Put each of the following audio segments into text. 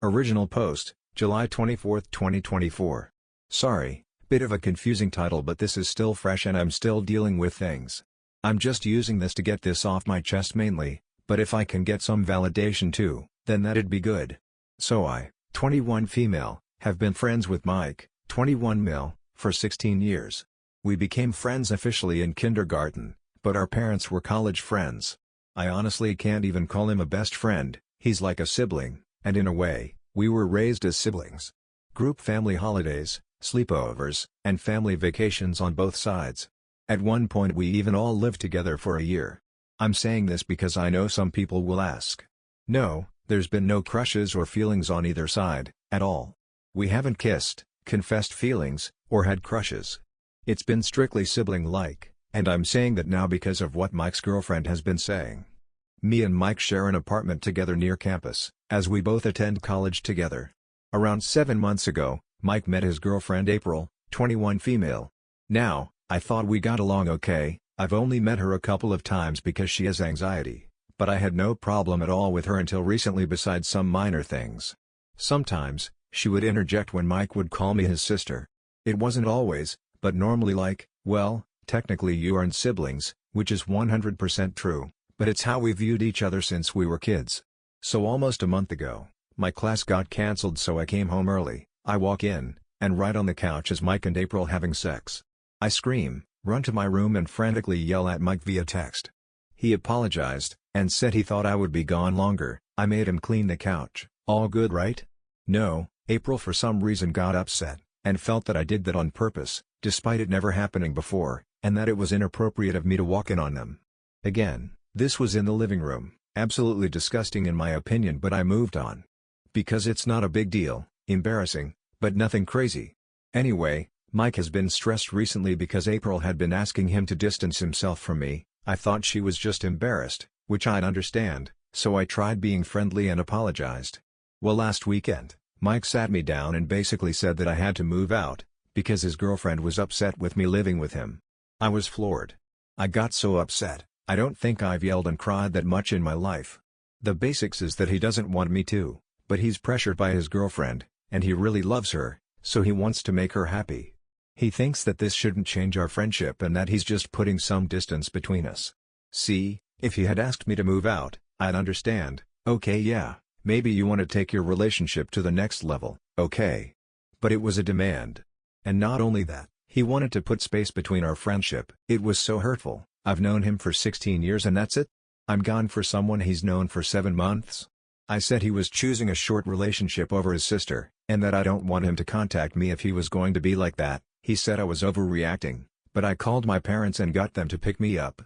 Original post, July 24, 2024. Sorry, bit of a confusing title, but this is still fresh and I'm still dealing with things. I'm just using this to get this off my chest mainly, but if I can get some validation too, then that'd be good. So I, 21 female, have been friends with Mike, 21 male, for 16 years. We became friends officially in kindergarten, but our parents were college friends. I honestly can't even call him a best friend, he's like a sibling, and in a way, we were raised as siblings. Group family holidays, sleepovers, and family vacations on both sides. At one point we even all lived together for a year. I'm saying this because I know some people will ask. No, there's been no crushes or feelings on either side, at all. We haven't kissed, confessed feelings, or had crushes. It's been strictly sibling-like, and I'm saying that now because of what Mike's girlfriend has been saying. Me and Mike share an apartment together near campus, as we both attend college together. Around 7 months ago, Mike met his girlfriend April, 21 female. Now, I thought we got along okay. I've only met her a couple of times because she has anxiety, but I had no problem at all with her until recently besides some minor things. Sometimes, she would interject when Mike would call me his sister. It wasn't always, but normally like, well, technically you aren't siblings, which is 100% true, but it's how we viewed each other since we were kids. So almost a month ago, my class got cancelled so I came home early. I walk in, and right on the couch is Mike and April having sex. I scream, run to my room and frantically yell at Mike via text. He apologized, and said he thought I would be gone longer. I made him clean the couch. All good, right? No, April for some reason got upset, and felt that I did that on purpose, despite it never happening before, and that it was inappropriate of me to walk in on them. Again, this was in the living room, absolutely disgusting in my opinion, but I moved on. Because it's not a big deal, embarrassing, but nothing crazy. Anyway, Mike has been stressed recently because April had been asking him to distance himself from me. I thought she was just embarrassed, which I'd understand, so I tried being friendly and apologized. Well, last weekend, Mike sat me down and basically said that I had to move out, because his girlfriend was upset with me living with him. I was floored. I got so upset, I don't think I've yelled and cried that much in my life. The basics is that he doesn't want me to, but he's pressured by his girlfriend, and he really loves her, so he wants to make her happy. He thinks that this shouldn't change our friendship and that he's just putting some distance between us. See, if he had asked me to move out, I'd understand. Okay, yeah, maybe you want to take your relationship to the next level, okay. But it was a demand. And not only that, he wanted to put space between our friendship. It was so hurtful. I've known him for 16 years and that's it? I'm gone for someone he's known for 7 months? I said he was choosing a short relationship over his sister, and that I don't want him to contact me if he was going to be like that. He said I was overreacting, but I called my parents and got them to pick me up.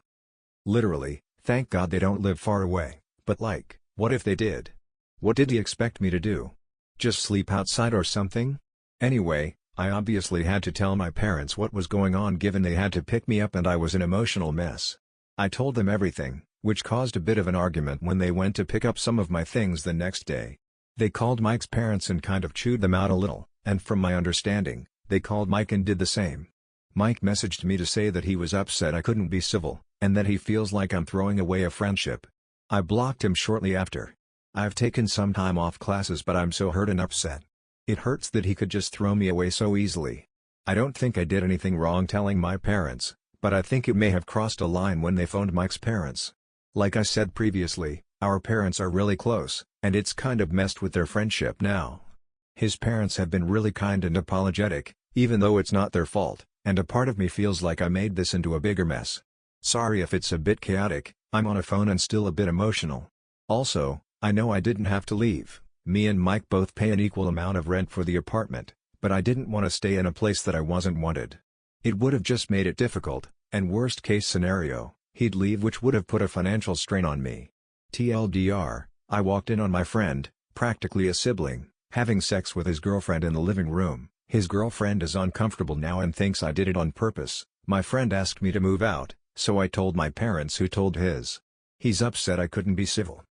Literally, thank God they don't live far away, but like, what if they did? What did he expect me to do? Just sleep outside or something? Anyway, I obviously had to tell my parents what was going on given they had to pick me up and I was an emotional mess. I told them everything, which caused a bit of an argument when they went to pick up some of my things the next day. They called Mike's parents and kind of chewed them out a little, and from my understanding, they called Mike and did the same. Mike messaged me to say that he was upset I couldn't be civil, and that he feels like I'm throwing away a friendship. I blocked him shortly after. I've taken some time off classes but I'm so hurt and upset. It hurts that he could just throw me away so easily. I don't think I did anything wrong telling my parents, but I think it may have crossed a line when they phoned Mike's parents. Like I said previously, our parents are really close, and it's kind of messed with their friendship now. His parents have been really kind and apologetic, even though it's not their fault, and a part of me feels like I made this into a bigger mess. Sorry if it's a bit chaotic, I'm on a phone and still a bit emotional. Also, I know I didn't have to leave. Me and Mike both pay an equal amount of rent for the apartment, but I didn't want to stay in a place that I wasn't wanted. It would have just made it difficult, and worst case scenario, he'd leave, which would have put a financial strain on me. TLDR, I walked in on my friend, practically a sibling, having sex with his girlfriend in the living room. His girlfriend is uncomfortable now and thinks I did it on purpose. My friend asked me to move out, so I told my parents who told his. He's upset I couldn't be civil.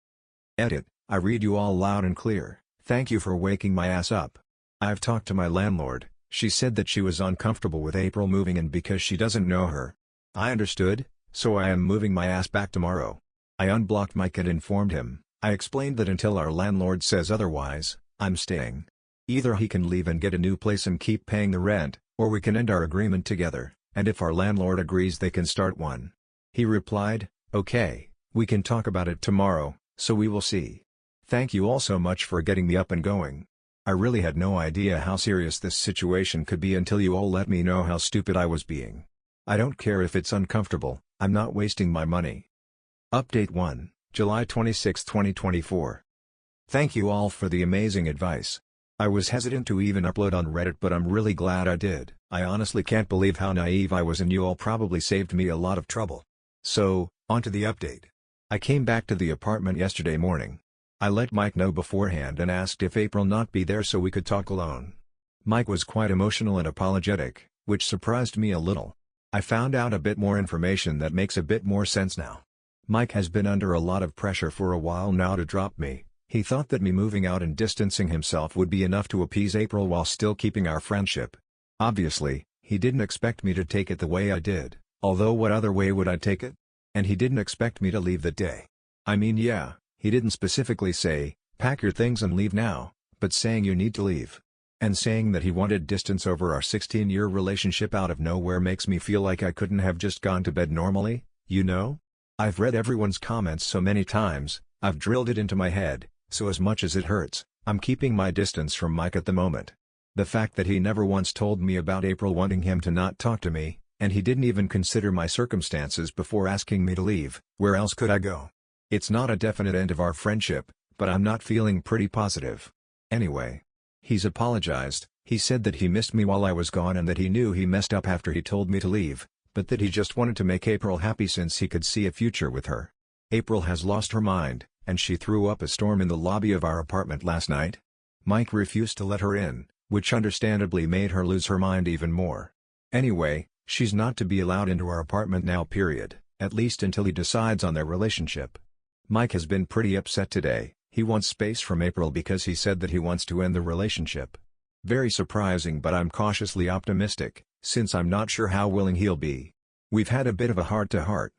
Edit, I read you all loud and clear. Thank you for waking my ass up. I've talked to my landlord. She said that she was uncomfortable with April moving in because she doesn't know her. I understood, so I am moving my ass back tomorrow. I unblocked Mike and informed him. I explained that until our landlord says otherwise, I'm staying. Either he can leave and get a new place and keep paying the rent, or we can end our agreement together, and if our landlord agrees they can start one." He replied, "Okay, we can talk about it tomorrow, so we will see. Thank you all so much for getting me up and going. I really had no idea how serious this situation could be until you all let me know how stupid I was being. I don't care if it's uncomfortable, I'm not wasting my money." Update 1, July 26, 2024. Thank you all for the amazing advice. I was hesitant to even upload on Reddit, but I'm really glad I did. I honestly can't believe how naive I was, and you all probably saved me a lot of trouble. So, on to the update. I came back to the apartment yesterday morning. I let Mike know beforehand and asked if April not be there so we could talk alone. Mike was quite emotional and apologetic, which surprised me a little. I found out a bit more information that makes a bit more sense now. Mike has been under a lot of pressure for a while now to drop me. He thought that me moving out and distancing himself would be enough to appease April while still keeping our friendship. Obviously, he didn't expect me to take it the way I did, although what other way would I take it? And he didn't expect me to leave that day. I mean, yeah, he didn't specifically say, "Pack your things and leave now," but saying you need to leave. And saying that he wanted distance over our 16-year relationship out of nowhere makes me feel like I couldn't have just gone to bed normally, you know? I've read everyone's comments so many times, I've drilled it into my head, so as much as it hurts, I'm keeping my distance from Mike at the moment. The fact that he never once told me about April wanting him to not talk to me, and he didn't even consider my circumstances before asking me to leave, where else could I go? It's not a definite end of our friendship, but I'm not feeling pretty positive. Anyway. He's apologized. He said that he missed me while I was gone and that he knew he messed up after he told me to leave, but that he just wanted to make April happy since he could see a future with her. April has lost her mind, and she threw up a storm in the lobby of our apartment last night. Mike refused to let her in, which understandably made her lose her mind even more. Anyway, she's not to be allowed into our apartment now, period, at least until he decides on their relationship. Mike has been pretty upset today. He wants space from April because he said that he wants to end the relationship. Very surprising, but I'm cautiously optimistic, since I'm not sure how willing he'll be. We've had a bit of a heart-to-heart.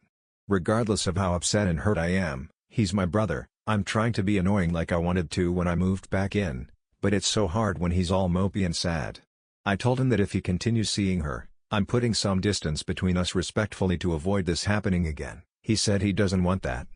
Regardless of how upset and hurt I am, he's my brother. I'm trying to be annoying like I wanted to when I moved back in, but it's so hard when he's all mopey and sad. I told him that if he continues seeing her, I'm putting some distance between us respectfully to avoid this happening again. He said he doesn't want that.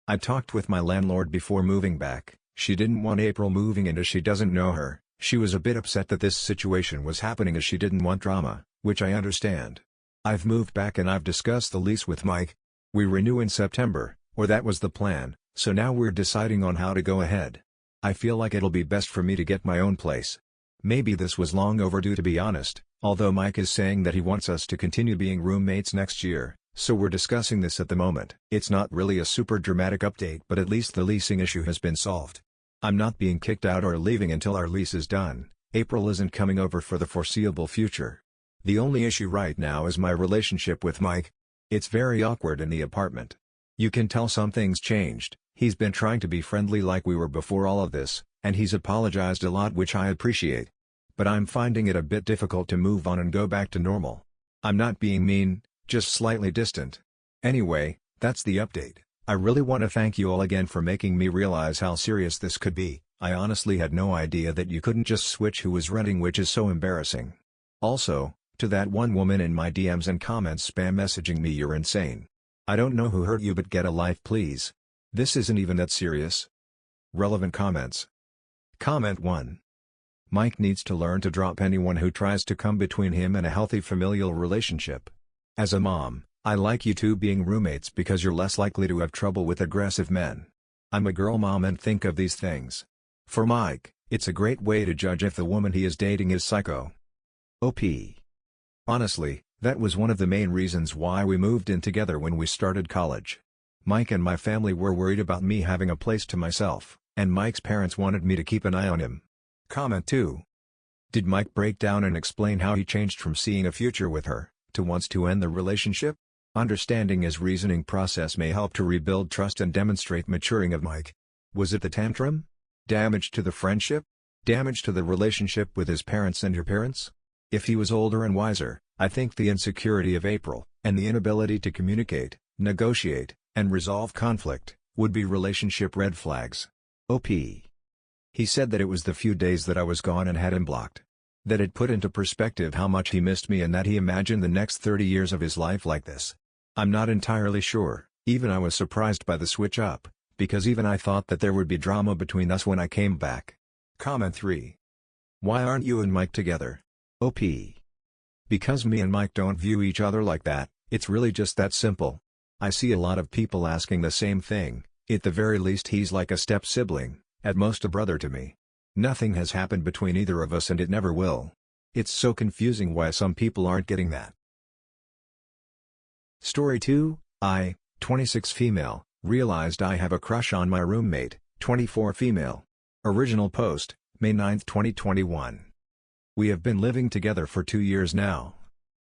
I talked with my landlord before moving back. She didn't want April moving in as she doesn't know her. She was a bit upset that this situation was happening as she didn't want drama, which I understand. I've moved back and I've discussed the lease with Mike. We renew in September, or that was the plan, so now we're deciding on how to go ahead. I feel like it'll be best for me to get my own place. Maybe this was long overdue, to be honest, although Mike is saying that he wants us to continue being roommates next year. So we're discussing this at the moment. It's not really a super dramatic update, but at least the leasing issue has been solved. I'm not being kicked out or leaving until our lease is done. April isn't coming over for the foreseeable future. The only issue right now is my relationship with Mike. It's very awkward in the apartment. You can tell something's changed. He's been trying to be friendly like we were before all of this, and he's apologized a lot, which I appreciate. But I'm finding it a bit difficult to move on and go back to normal. I'm not being mean, just slightly distant. Anyway, that's the update. I really want to thank you all again for making me realize how serious this could be. I honestly had no idea that you couldn't just switch who was renting, which is so embarrassing. Also, to that one woman in my DMs and comments spam messaging me, you're insane. I don't know who hurt you, but get a life, please. This isn't even that serious. Relevant comments. Comment 1. Mike needs to learn to drop anyone who tries to come between him and a healthy familial relationship. As a mom, I like you two being roommates because you're less likely to have trouble with aggressive men. I'm a girl mom and think of these things. For Mike, it's a great way to judge if the woman he is dating is psycho. OP. Honestly, that was one of the main reasons why we moved in together when we started college. Mike and my family were worried about me having a place to myself, and Mike's parents wanted me to keep an eye on him. Comment 2. Did Mike break down and explain how he changed from seeing a future with her to wants to end the relationship? Understanding his reasoning process may help to rebuild trust and demonstrate maturing of Mike. Was it the tantrum? Damage to the friendship? Damage to the relationship with his parents and your parents? If he was older and wiser, I think the insecurity of April, and the inability to communicate, negotiate, and resolve conflict, would be relationship red flags. OP. He said that it was the few days that I was gone and had him blocked. That it put into perspective how much he missed me and that he imagined the next 30 years of his life like this. I'm not entirely sure, even I was surprised by the switch up, because even I thought that there would be drama between us when I came back. Comment 3. Why aren't you and Mike together? OP. Because me and Mike don't view each other like that, it's really just that simple. I see a lot of people asking the same thing. At the very least he's like a step-sibling, at most a brother to me. Nothing has happened between either of us and it never will. It's so confusing why some people aren't getting that. Story 2, I, 26 female, realized I have a crush on my roommate, 24 female. Original post, May 9, 2021. We have been living together for 2 years now.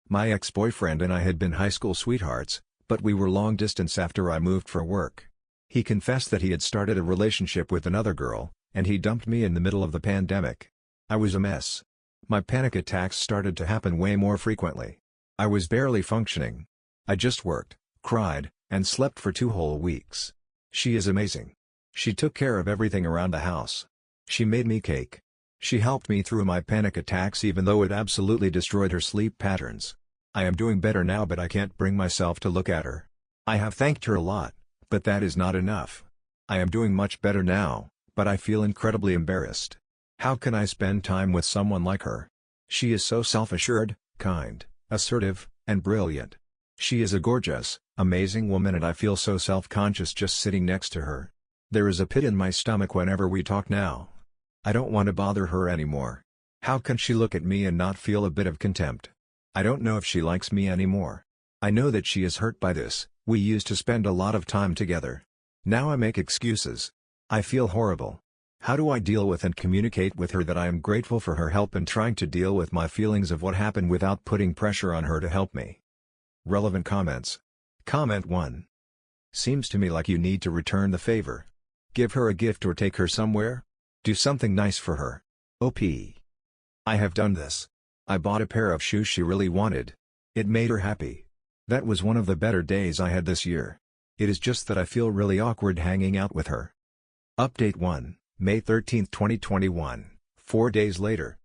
My ex-boyfriend and I had been high school sweethearts, but we were long distance after I moved for work. He confessed that he had started a relationship with another girl, and he dumped me in the middle of the pandemic. I was a mess. My panic attacks started to happen way more frequently. I was barely functioning. I just worked, cried, and slept for 2 whole weeks. She is amazing. She took care of everything around the house. She made me cake. She helped me through my panic attacks even though it absolutely destroyed her sleep patterns. I am doing better now but I can't bring myself to look at her. I have thanked her a lot, but that is not enough. I am doing much better now, but I feel incredibly embarrassed. How can I spend time with someone like her? She is so self-assured, kind, assertive, and brilliant. She is a gorgeous, amazing woman and I feel so self-conscious just sitting next to her. There is a pit in my stomach whenever we talk now. I don't want to bother her anymore. How can she look at me and not feel a bit of contempt? I don't know if she likes me anymore. I know that she is hurt by this. We used to spend a lot of time together. Now I make excuses. I feel horrible. How do I deal with and communicate with her that I am grateful for her help and trying to deal with my feelings of what happened without putting pressure on her to help me? Relevant comments. Comment 1. Seems to me like you need to return the favor. Give her a gift or take her somewhere. Do something nice for her. OP. I have done this. I bought a pair of shoes she really wanted. It made her happy. That was one of the better days I had this year. It is just that I feel really awkward hanging out with her. Update 1, May 13, 2021, 4 days later.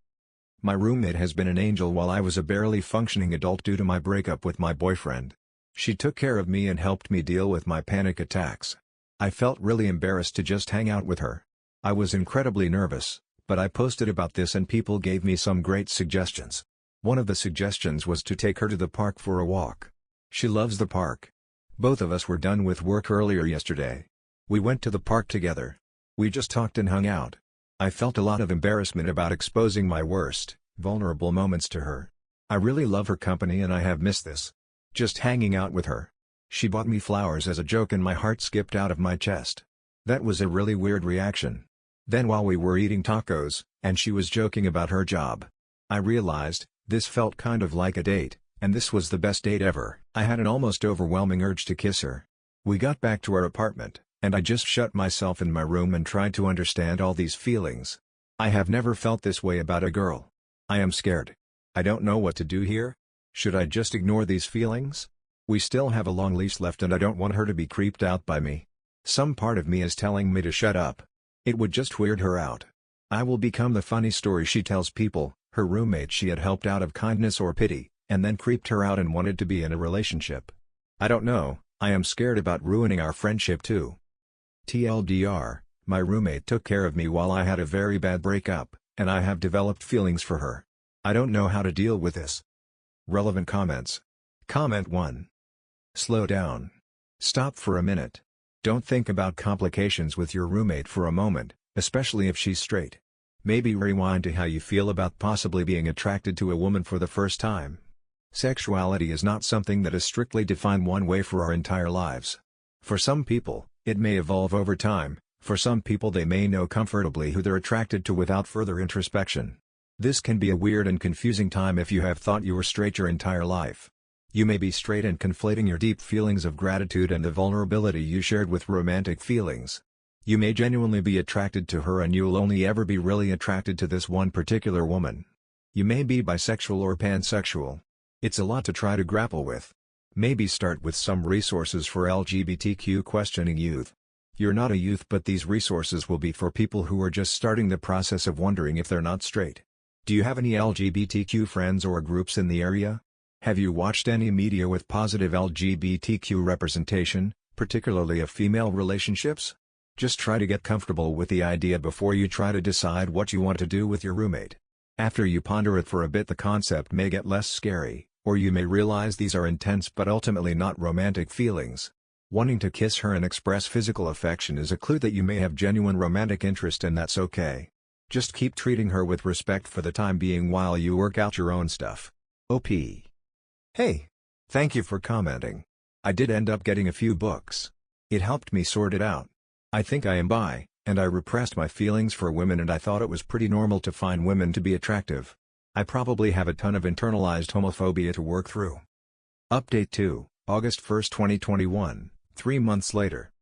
My roommate has been an angel while I was a barely functioning adult due to my breakup with my boyfriend. She took care of me and helped me deal with my panic attacks. I felt really embarrassed to just hang out with her. I was incredibly nervous, but I posted about this and people gave me some great suggestions. One of the suggestions was to take her to the park for a walk. She loves the park. Both of us were done with work earlier yesterday. We went to the park together. We just talked and hung out. I felt a lot of embarrassment about exposing my worst, vulnerable moments to her. I really love her company and I have missed this. Just hanging out with her. She bought me flowers as a joke and my heart skipped out of my chest. That was a really weird reaction. Then while we were eating tacos, and she was joking about her job, I realized, this felt kind of like a date, and this was the best date ever. I had an almost overwhelming urge to kiss her. We got back to our apartment, and I just shut myself in my room and tried to understand all these feelings. I have never felt this way about a girl. I am scared. I don't know what to do here. Should I just ignore these feelings? We still have a long lease left and I don't want her to be creeped out by me. Some part of me is telling me to shut up. It would just weird her out. I will become the funny story she tells people, her roommate she had helped out of kindness or pity, and then creeped her out and wanted to be in a relationship. I don't know, I am scared about ruining our friendship too. TLDR, my roommate took care of me while I had a very bad breakup, and I have developed feelings for her. I don't know how to deal with this. Relevant comments. Comment 1. Slow down. Stop for a minute. Don't think about complications with your roommate for a moment, especially if she's straight. Maybe rewind to how you feel about possibly being attracted to a woman for the first time. Sexuality is not something that is strictly defined one way for our entire lives. For some people, it may evolve over time, for some people they may know comfortably who they're attracted to without further introspection. This can be a weird and confusing time if you have thought you were straight your entire life. You may be straight and conflating your deep feelings of gratitude and the vulnerability you shared with romantic feelings. You may genuinely be attracted to her and you'll only ever be really attracted to this one particular woman. You may be bisexual or pansexual. It's a lot to try to grapple with. Maybe start with some resources for LGBTQ questioning youth. You're not a youth, but these resources will be for people who are just starting the process of wondering if they're not straight. Do you have any LGBTQ friends or groups in the area? Have you watched any media with positive LGBTQ representation, particularly of female relationships? Just try to get comfortable with the idea before you try to decide what you want to do with your roommate. After you ponder it for a bit, the concept may get less scary, or you may realize these are intense but ultimately not romantic feelings. Wanting to kiss her and express physical affection is a clue that you may have genuine romantic interest, and that's okay. Just keep treating her with respect for the time being while you work out your own stuff. OP. Hey! Thank you for commenting. I did end up getting a few books. It helped me sort it out. I think I am bi, and I repressed my feelings for women, and I thought it was pretty normal to find women to be attractive. I probably have a ton of internalized homophobia to work through. Update 2, August 1, 2021. 3 months later.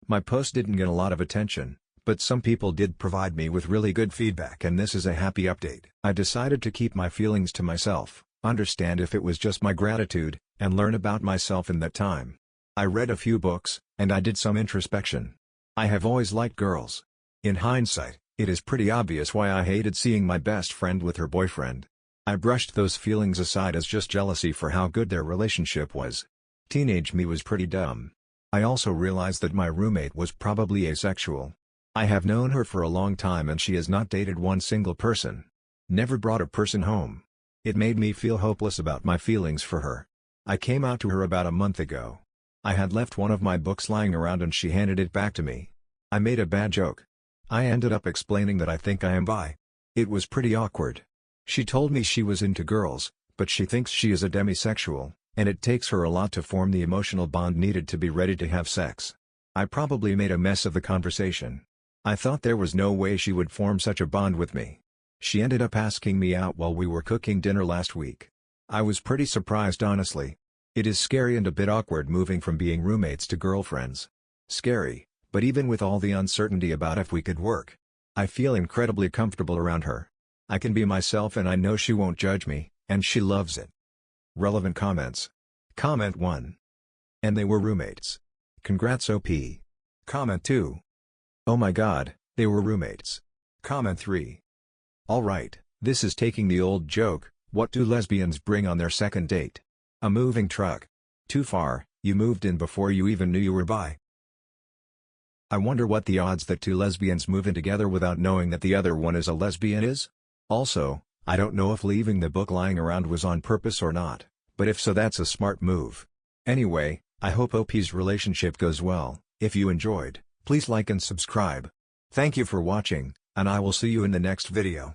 My post didn't get a lot of attention, but some people did provide me with really good feedback, and this is a happy update. I decided to keep my feelings to myself, understand if it was just my gratitude, and learn about myself in that time. I read a few books, and I did some introspection. I have always liked girls. In hindsight, it is pretty obvious why I hated seeing my best friend with her boyfriend. I brushed those feelings aside as just jealousy for how good their relationship was. Teenage me was pretty dumb. I also realized that my roommate was probably asexual. I have known her for a long time, and she has not dated one single person. Never brought a person home. It made me feel hopeless about my feelings for her. I came out to her about a month ago. I had left one of my books lying around and she handed it back to me. I made a bad joke. I ended up explaining that I think I am bi. It was pretty awkward. She told me she was into girls, but she thinks she is a demisexual, and it takes her a lot to form the emotional bond needed to be ready to have sex. I probably made a mess of the conversation. I thought there was no way she would form such a bond with me. She ended up asking me out while we were cooking dinner last week. I was pretty surprised, honestly. It is scary and a bit awkward moving from being roommates to girlfriends. Scary, but even with all the uncertainty about if we could work, I feel incredibly comfortable around her. I can be myself and I know she won't judge me, and she loves it. Relevant comments. Comment 1. And they were roommates. Congrats OP. Comment 2. Oh my god, they were roommates. Comment 3. Alright, this is taking the old joke, what do lesbians bring on their second date? A moving truck. Too far, you moved in before you even knew you were bi. I wonder what the odds that two lesbians move in together without knowing that the other one is a lesbian is? Also, I don't know if leaving the book lying around was on purpose or not, but if so, that's a smart move. Anyway, I hope OP's relationship goes well. If you enjoyed, please like and subscribe. Thank you for watching, and I will see you in the next video.